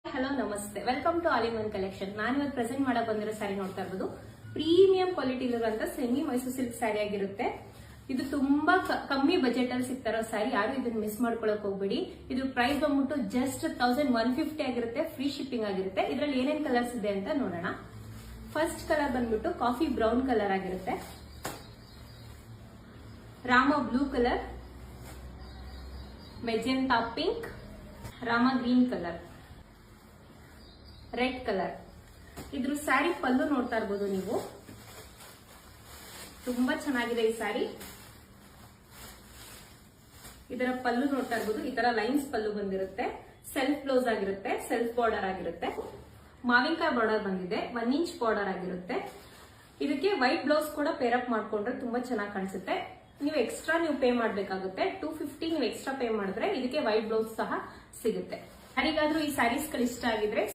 Hello ನಮಸ್ತೆ, welcome to all in one collection. ನಾನು ಇವತ್ತು ಪ್ರೆಸೆಂಟ್ ಮಾಡಕ್ ಬಂದಿರೋ ಸ್ಯಾರಿ ನೋಡ್ತಾ ಇರ್ಬೋದು. ಪ್ರೀಮಿಯಂ ಕ್ವಾಲಿಟಿ ಇರುವಂತ ಸೆಮಿ ಮೈಸೂರು ಸಿಲ್ಕ್ ಸ್ಯಾರಿ ಆಗಿರುತ್ತೆ. ಇದು ತುಂಬಾ ಕಮ್ಮಿ ಬಜೆಟ್ ಅಲ್ಲಿ ಸಿಗ್ತಾರೋ ಸ್ಯಾರಿ, ಯಾರು ಇದನ್ನ ಮಿಸ್ ಮಾಡ್ಕೊಳಕ್ ಹೋಗ್ಬೇಡಿ. ಇದು ಪ್ರೈಸ್ ಬಂದ್ಬಿಟ್ಟು ಜಸ್ಟ್ 1150 ಆಗಿರುತ್ತೆ, ಫ್ರೀ ಶಿಪ್ಪಿಂಗ್ ಆಗಿರುತ್ತೆ. ಇದ್ರಲ್ಲಿ ಏನೇನ್ ಕಲರ್ಸ್ ಇದೆ ಅಂತ ನೋಡೋಣ. ಫಸ್ಟ್ ಕಲರ್ ಬಂದ್ಬಿಟ್ಟು ಕಾಫಿ ಬ್ರೌನ್ ಕಲರ್ ಆಗಿರುತ್ತೆ, Rama blue colour, magenta pink, Rama green colour, red colour. ಇದ್ರ ಸ್ಯಾರಿ ಪಲ್ಲು ನೋಡ್ತಾ ಇರ್ಬೋದು ನೀವು, ತುಂಬಾ ಚೆನ್ನಾಗಿದೆ ಈ ಸ್ಯಾರಿ. ಇದರ ಪಲ್ಲು ನೋಡ್ತಾ ಇರ್ಬೋದು, ಈ ತರ ಲೈನ್ಸ್ ಪಲ್ಲು ಬಂದಿರುತ್ತೆ, ಸೆಲ್ಫ್ ಬ್ಲೌಸ್ ಆಗಿರುತ್ತೆ, ಸೆಲ್ಫ್ ಬಾರ್ಡರ್ ಆಗಿರುತ್ತೆ, ಮಾವಿನಕಾಯಿ ಬಾರ್ಡರ್ ಬಂದಿದೆ, 1 ಇಂಚ್ ಬಾರ್ಡರ್ ಆಗಿರುತ್ತೆ. ಇದಕ್ಕೆ ವೈಟ್ ಬ್ಲೌಸ್ ಕೂಡ ಪೇರ್ ಅಪ್ ಮಾಡ್ಕೊಂಡ್ರೆ ತುಂಬಾ ಚೆನ್ನಾಗಿ ಕಾಣಿಸುತ್ತೆ. ನೀವು ಎಕ್ಸ್ಟ್ರಾ ಪೇ ಮಾಡ್ಬೇಕಾಗುತ್ತೆ, 250 ನೀವು ಎಕ್ಸ್ಟ್ರಾ ಪೇ ಮಾಡಿದ್ರೆ ಇದಕ್ಕೆ ವೈಟ್ ಬ್ಲೌಸ್ ಸಹ ಸಿಗುತ್ತೆ. ಯಾರಿಗಾದ್ರೂ ಈ ಸ್ಯಾರೀಸ್ ಗಳು ಇಷ್ಟ ಆಗಿದ್ರೆ